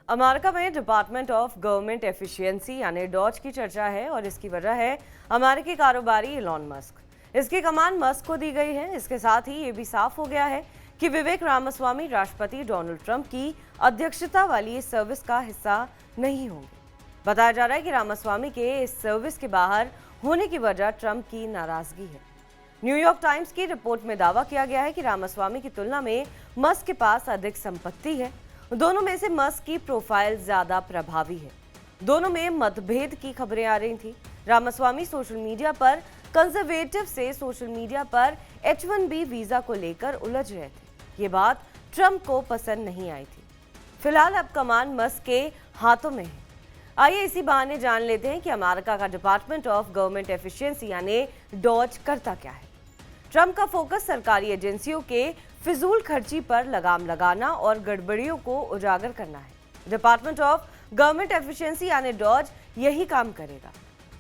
America में department of government efficiency यानी Dodge की चर्चा है और इसकी वजह है अमेरिकी कारोबारी इलॉन मस्क। इसकी कमान मस्क को दी गई है। इसके साथ ही ये भी साफ हो गया है कि विवेक रामास्वामी राष्ट्रपति डोनाल्ड ट्रंप की अध्यक्षता वाली इस सर्विस का हिस्सा नहीं होंगे। बताया जा रहा है कि रामास्वामी के इस सर्विस के बाहर होने की वजह ट्रंप की नाराजगी है। न्यूयॉर्क टाइम्स की रिपोर्ट में दावा किया गया है कि रामास्वामी की तुलना में मस्क के पास अधिक संपत्ति है। दोनों में से मस्क की प्रोफाइल ज्यादा प्रभावी है। दोनों में मतभेद की खबरें आ रही थी। रामास्वामी सोशल मीडिया पर कंजर्वेटिव से सोशल मीडिया पर H1B वीजा को लेकर उलझ रहे थे। ये बात ट्रंप को पसंद नहीं आई थी। फिलहाल अब कमान मस्क के हाथों में है। आइए इसी बहाने जान लेते हैं कि अमेरिका का डिपार्टमेंट ऑफ गवर्नमेंट एफिशिएंसी यानी डॉज करता क्या है। ट्रंप का फोकस सरकारी एजेंसियों के फिजूल खर्ची पर लगाम लगाना और गड़बड़ियों को उजागर करना है। डिपार्टमेंट ऑफ गवर्नमेंट एफिशिएंसी यानी डॉज यही काम करेगा।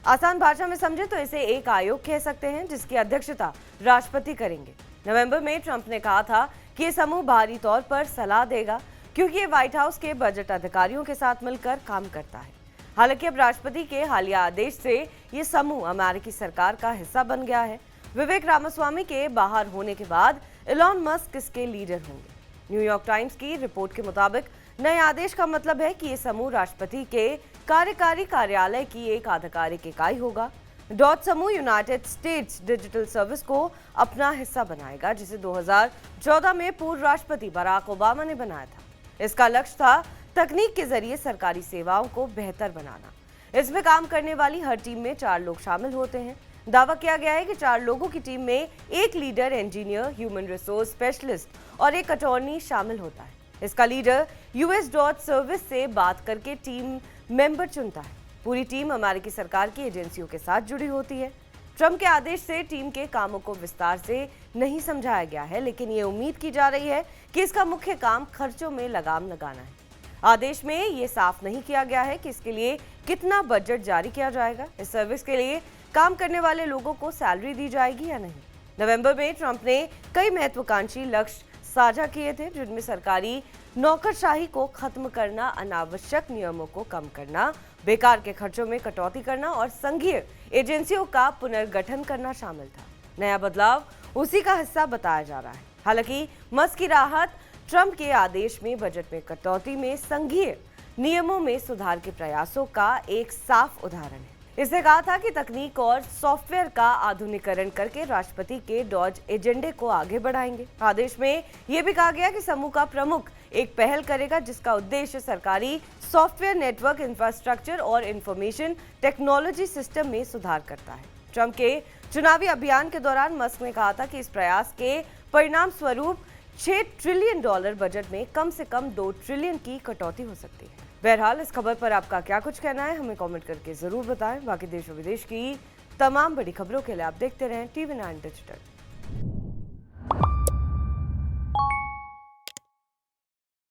आसान भाषा में समझे तो इसे एक आयोग कह सकते हैं जिसकी अध्यक्षता राष्ट्रपति करेंगे। नवंबर में ट्रंप ने कहा था कि ये समूह बाहरी तौर पर सलाह देगा क्योंकि ये व्हाइट हाउस के बजट अधिकारियों के साथ मिलकर काम करता है। हालांकि अब राष्ट्रपति के हालिया आदेश से ये समूह अमेरिकी सरकार का हिस्सा बन गया है। विवेक रामास्वामी के बाहर होने के बाद इलॉन मस्क इसके लीडर होंगे। न्यूयॉर्क टाइम्स की रिपोर्ट के मुताबिक नए आदेश का मतलब है कि ये समूह राष्ट्रपति के कार्यकारी कार्यालय की एक आधिकारिक इकाई होगा। डॉज समूह यूनाइटेड स्टेट्स डिजिटल सर्विस को अपना हिस्सा बनाएगा, जिसे 2014 में पूर्व राष्ट्रपति बराक ओबामा ने बनाया था। इसका लक्ष्य था तकनीक के जरिए सरकारी सेवाओं को बेहतर बनाना। इसमें काम करने वाली हर टीम में 4 लोग शामिल होते हैं। दावा किया गया है कि 4 लोगों की टीम में एक leader, engineer, human resource specialist और एक अटॉर्नी शामिल होता है। इसका लीडर यूएस डॉज सर्विस से बात करके टीम मेंबर चुनता है। पूरी टीम अमेरिकी सरकार की एजेंसियों के साथ जुड़ी होती है। ट्रंप के आदेश से टीम के कामों को विस्तार से नहीं समझाया गया है, लेकिन ये उम्मीद की जा रही है कि इसका मुख्य काम खर्चों में लगाम लगाना है। आदेश में ये साफ नहीं किया गया है कि इसके लिए कितना बजट जारी किया जाएगा। इस सर्विस के लिए काम करने वाले लोगों को सैलरी दी जाएगी या नहीं। नवंबर में ट्रंप ने कई महत्वाकांक्षी लक्ष्य साझा किए थे, जिनमें सरकारी नौकरशाही को खत्म करना, अनावश्यक नियमों को कम करना, बेकार के खर्चों में कटौती करना और संघीय एजेंसियों का पुनर्गठन करना शामिल था। नया बदलाव उसी का हिस्सा बताया जा रहा है। हालांकि मस्क की राहत ट्रंप के आदेश में बजट में कटौती में संघीय नियमों में सुधार के प्रयासों का एक साफ उदाहरण है। इसने कहा था कि तकनीक और सॉफ्टवेयर का आधुनिकीकरण करके राष्ट्रपति के डॉज एजेंडे को आगे बढ़ाएंगे। आदेश में यह भी कहा गया कि समूह का प्रमुख एक पहल करेगा जिसका उद्देश्य सरकारी सॉफ्टवेयर नेटवर्क इंफ्रास्ट्रक्चर और इंफॉर्मेशन टेक्नोलॉजी सिस्टम में सुधार करता है। ट्रंप के चुनावी अभियान के दौरान मस्क ने कहा था कि इस प्रयास के परिणाम स्वरूप $6 ट्रिलियन बजट में कम से कम 2 ट्रिलियन की कटौती हो सकती है। बहरहाल इस खबर पर आपका क्या कुछ कहना है, हमें कमेंट करके जरूर बताएं। बाकी देश और विदेश की तमाम बड़ी खबरों के लिए आप देखते रहें TV9 डिजिटल।